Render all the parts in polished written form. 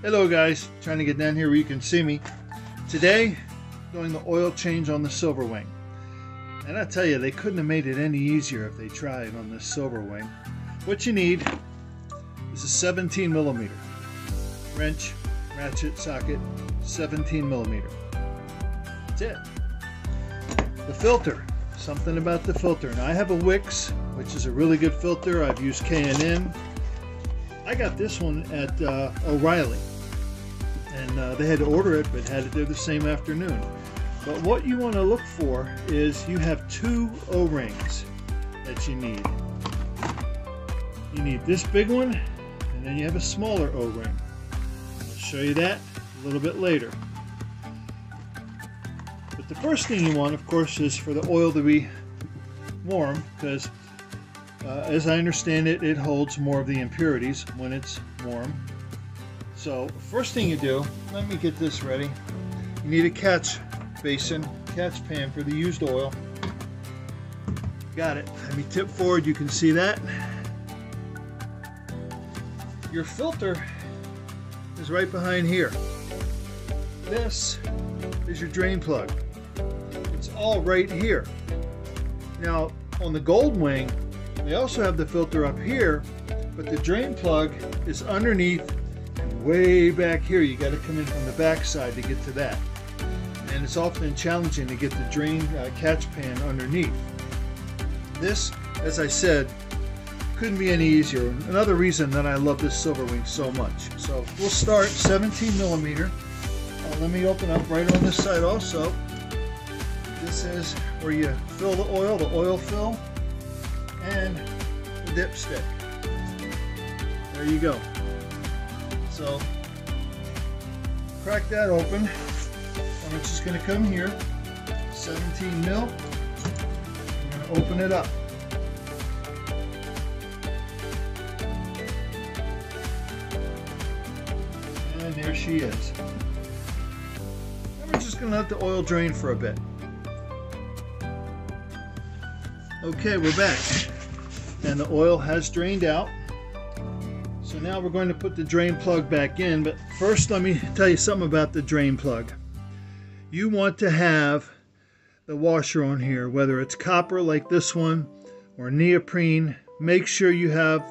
Hello guys, trying to get down here where you can see me. Today, doing the oil change on the Silverwing. And I tell you, they couldn't have made it any easier if they tried on this Silverwing. What you need is a 17mm wrench, ratchet, socket, 17mm. That's it. The filter, something about the filter. Now I have a Wix, which is a really good filter. I've used K&N. I got this one at O'Reilly. And they had to order it, but had it there the same afternoon. But what you want to look for is you have two O-rings that you need. You need this big one, and then you have a smaller O-ring. I'll show you that a little bit later. But the first thing you want, of course, is for the oil to be warm, because as I understand it, it holds more of the impurities when it's warm. So first thing you do, let me get this ready. You need a catch basin, catch pan for the used oil. Got it. Let me tip forward, you can see that. Your filter is right behind here. This is your drain plug. It's all right here. Now on the Goldwing, they also have the filter up here, but the drain plug is underneath and way back here. You got to come in from the back side to get to that. And it's often challenging to get the drain catch pan underneath. This, as I said, couldn't be any easier. Another reason that I love this Silverwing so much. So we'll start 17mm. Let me open up right on this side also. This is where you fill the oil fill, and the dipstick. There you go. So crack that open. I'm just going to come here, 17 mil. I'm going to open it up. And there she is. And we're just going to let the oil drain for a bit. Okay, we're back. And the oil has drained out. So now we're going to put the drain plug back in. But first, let me tell you something about the drain plug. You want to have the washer on here, whether it's copper like this one or neoprene. Make sure you have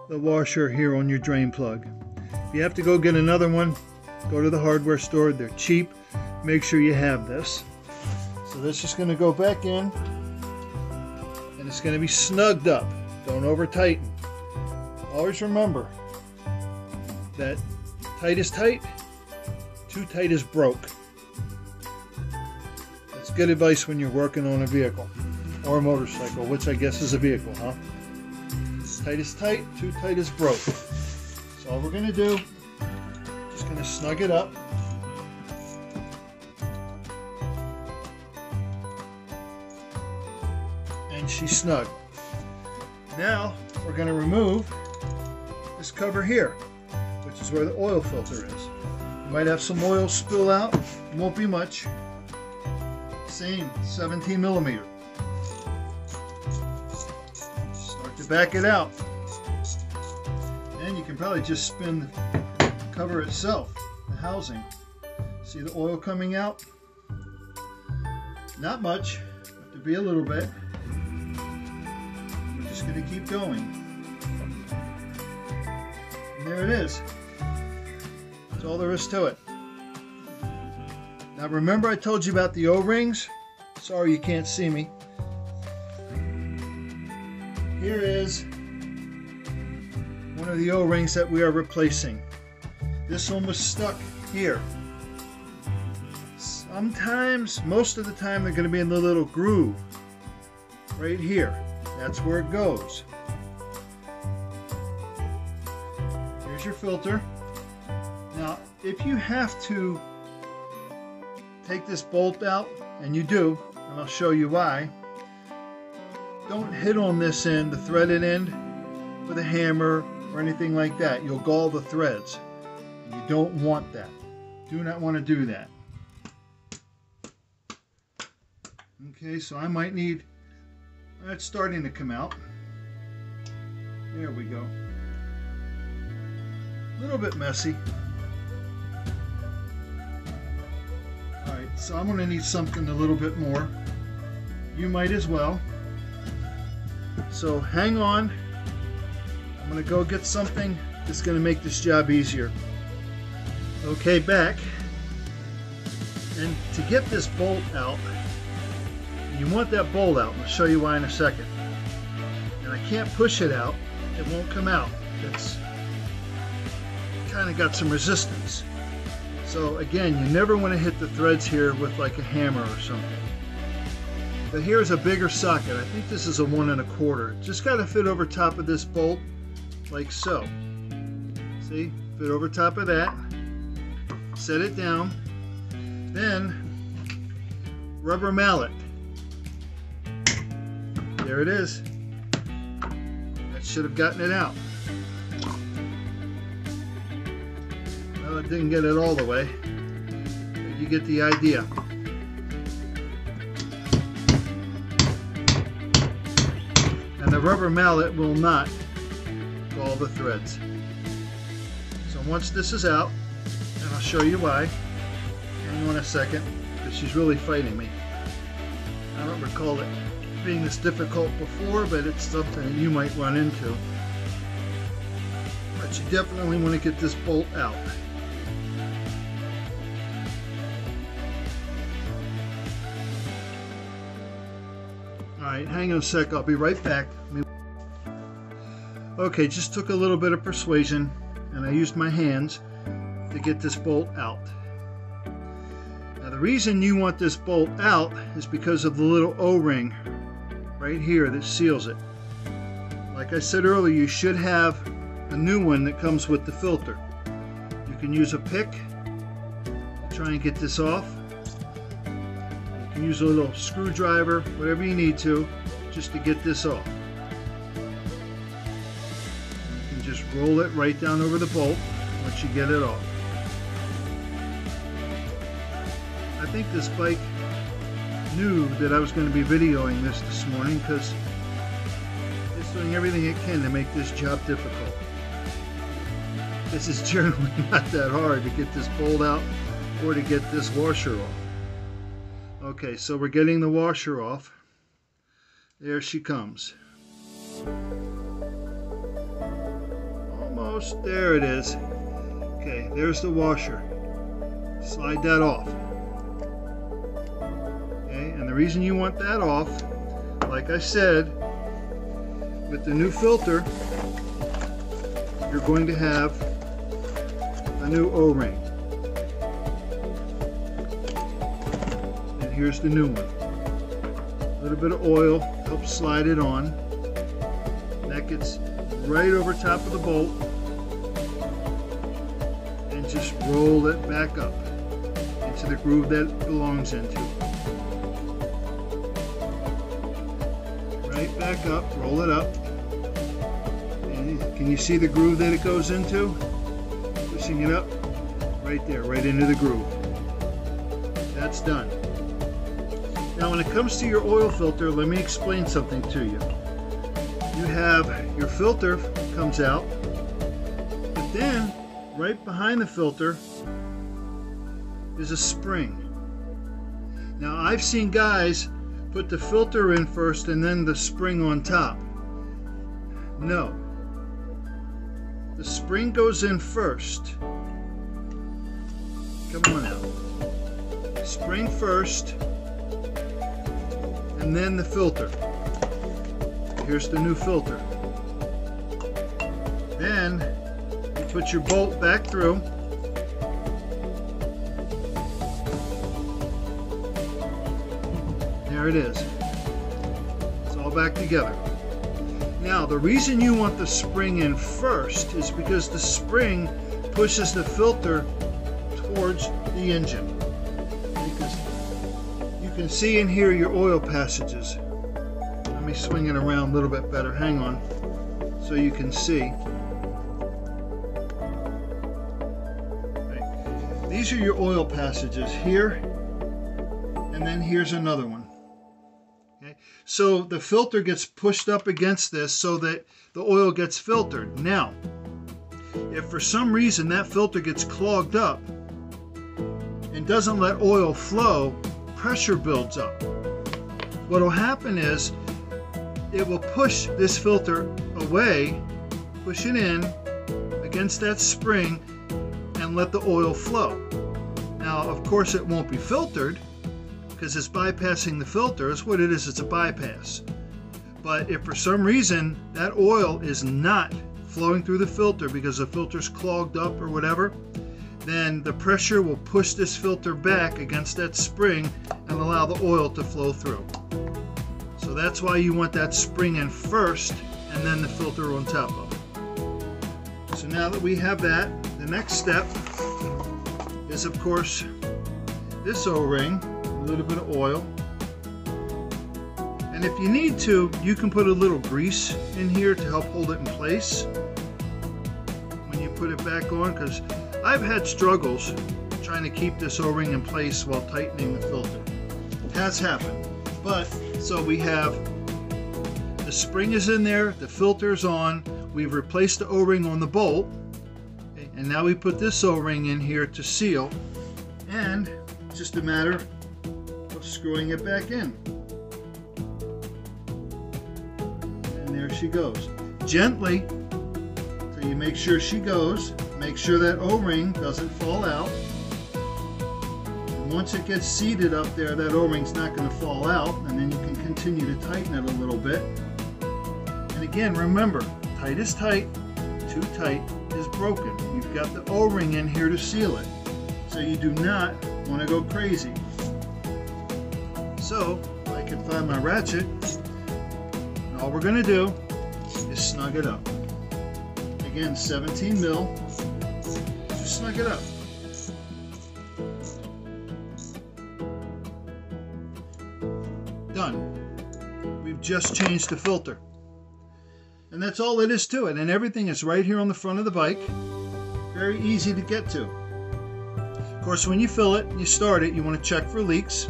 the washer here on your drain plug. If you have to go get another one, go to the hardware store. They're cheap. Make sure you have this. So this is going to go back in, and it's going to be snugged up. Don't over tighten. Always remember that tight is tight, too tight is broke. That's good advice when you're working on a vehicle or a motorcycle, which I guess is a vehicle, huh? Tight is tight, too tight is broke. So all we're going to do, just going to snug it up. And she's snug. Now we're going to remove this cover here, which is where the oil filter is. You might have some oil spill out. It won't be much. Same 17mm. Start to back it out. And you can probably just spin the cover itself, the housing. See the oil coming out? Not much, but to be a little bit. We're just going to keep going. And there it is. That's all there is to it. Now remember I told you about the O-rings? Sorry you can't see me. Here is one of the O-rings that we are replacing. This one was stuck here. Sometimes, most of the time, they're going to be in the little groove right here. That's where it goes. Here's your filter. Now, if you have to take this bolt out, and you do, and I'll show you why, don't hit on this end, the threaded end, with a hammer or anything like that. You'll gall the threads. You don't want that. Do not want to do that. Okay, so I might need, that's starting to come out. There we go. A little bit messy. So I'm going to need something a little bit more. You might as well. So hang on. I'm going to go get something that's going to make this job easier. Okay, back. And to get this bolt out, you want that bolt out. I'll show you why in a second. And I can't push it out. It won't come out. It's kind of got some resistance. So again, you never want to hit the threads here with like a hammer or something. But here's a bigger socket. I think this is a 1 1/4. Just got to fit over top of this bolt like so. See? Fit over top of that. Set it down. Then rubber mallet. There it is. That should have gotten it out. Well, it didn't get it all the way, but you get the idea. And the rubber mallet will not gall the threads. So once this is out, and I'll show you why. Hang on a second, because she's really fighting me. I don't recall it being this difficult before, but it's something that you might run into. But you definitely want to get this bolt out. Alright, hang on a sec, I'll be right back. Okay, just took a little bit of persuasion, and I used my hands to get this bolt out. Now the reason you want this bolt out is because of the little O-ring right here that seals it. Like I said earlier, you should have a new one that comes with the filter. You can use a pick to try and get this off. You can use a little screwdriver, whatever you need to, just to get this off. You can just roll it right down over the bolt once you get it off. I think this bike knew that I was going to be videoing this morning because it's doing everything it can to make this job difficult. This is generally not that hard to get this bolt out or to get this washer off. Okay, so we're getting the washer off. There she comes. Almost, there it is. Okay, there's the washer. Slide that off. Okay, and the reason you want that off, like I said, with the new filter, you're going to have a new O-ring. And here's the new one. A little bit of oil helps slide it on. That gets right over top of the bolt. And just roll it back up into the groove that it belongs into. Right back up, roll it up. And can you see the groove that it goes into? Pushing it up, right there, right into the groove. That's done. Now when it comes to your oil filter, let me explain something to you. You have your filter comes out, but then right behind the filter is a spring. Now I've seen guys put the filter in first and then the spring on top. No. The spring goes in first. Come on out. Spring first, and then the filter. Here's the new filter. Then you put your bolt back through. There it is. It's all back together. Now, the reason you want the spring in first is because the spring pushes the filter towards the engine. Because you can see and hear your oil passages. Let me swing it around a little bit better. Hang on, so you can see. Right. These are your oil passages here, and then here's another one. Okay. So the filter gets pushed up against this so that the oil gets filtered. Now, if for some reason that filter gets clogged up, and doesn't let oil flow, pressure builds up. What will happen is it will push this filter away, push it in against that spring, and let the oil flow. Now, of course, it won't be filtered because it's bypassing the filter. That's what it is, it's a bypass. But if for some reason that oil is not flowing through the filter because the filter's clogged up or whatever, then the pressure will push this filter back against that spring and allow the oil to flow through. So that's why you want that spring in first and then the filter on top of it. So now that we have that, the next step is, of course, this O-ring, a little bit of oil. And if you need to, you can put a little grease in here to help hold it in place when you put it back on, because I've had struggles trying to keep this O-ring in place while tightening the filter. It has happened. But, so we have the spring is in there, the filter's on, we've replaced the O-ring on the bolt, okay, and now we put this O-ring in here to seal, and it's just a matter of screwing it back in. And there she goes. Gently, so you make sure she goes, make sure that O-ring doesn't fall out. And once it gets seated up there, that O-ring's not going to fall out, and then you can continue to tighten it a little bit. And again, remember, tight is tight, too tight is broken. You've got the O-ring in here to seal it, so you do not want to go crazy. So, if I can find my ratchet, and all we're going to do is snug it up. Again, 17 mil, just snug it up. Done. We've just changed the filter. And that's all it is to it. And everything is right here on the front of the bike. Very easy to get to. Of course, when you fill it, you start it, you want to check for leaks.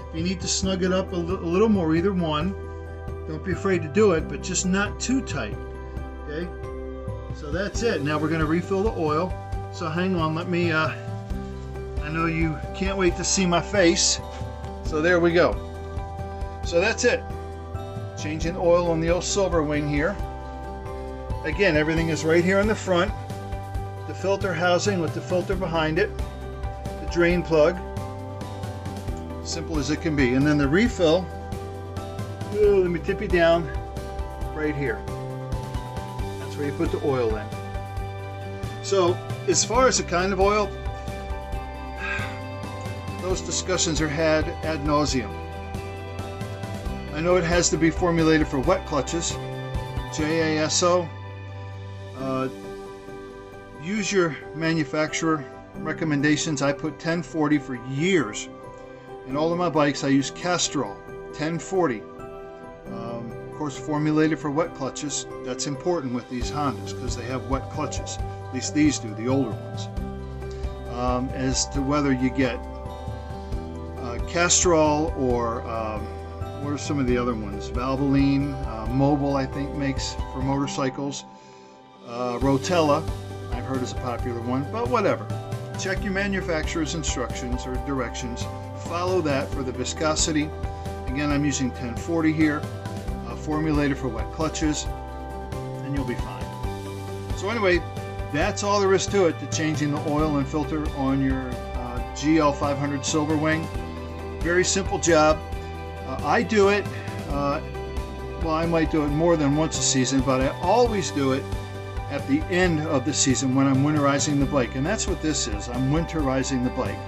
If you need to snug it up a little more, either one, don't be afraid to do it, but just not too tight. Okay? So that's it. Now we're going to refill the oil. So hang on, let me, I know you can't wait to see my face. So there we go. So that's it. Changing the oil on the old Silverwing here. Again, everything is right here on the front. The filter housing with the filter behind it. The drain plug. Simple as it can be. And then the refill, let me tip you down, right here. That's where you put the oil in. So, as far as the kind of oil, those discussions are had ad nauseum. I know it has to be formulated for wet clutches, JASO. Use your manufacturer recommendations. I put 1040 for years. In all of my bikes, I use Castrol 1040. Of course, formulated for wet clutches. That's important with these Hondas because they have wet clutches. At least these do, the older ones. As to whether you get Castrol or what are some of the other ones? Valvoline, Mobil, I think, makes for motorcycles. Rotella, I've heard is a popular one, but whatever. Check your manufacturer's instructions or directions. Follow that for the viscosity. Again, I'm using 1040 here, formulated for wet clutches, and you'll be fine. So anyway, that's all there is to it, to changing the oil and filter on your gl500 Silverwing. Very simple job. I do it, well, I might do it more than once a season, but I always do it at the end of the season when I'm winterizing the bike. And that's what this is. I'm winterizing the bike.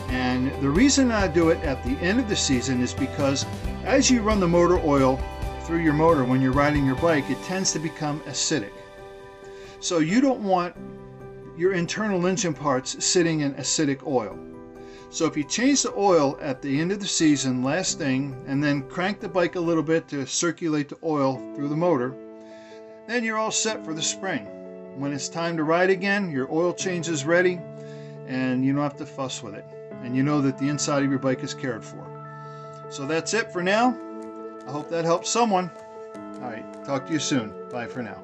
And the reason I do it at the end of the season is because as you run the motor oil through your motor when you're riding your bike, it tends to become acidic. So you don't want your internal engine parts sitting in acidic oil. So if you change the oil at the end of the season, last thing, and then crank the bike a little bit to circulate the oil through the motor, then you're all set for the spring. When it's time to ride again, your oil change is ready and you don't have to fuss with it. And you know that the inside of your bike is cared for. So that's it for now. I hope that helps someone. All right, talk to you soon. Bye for now.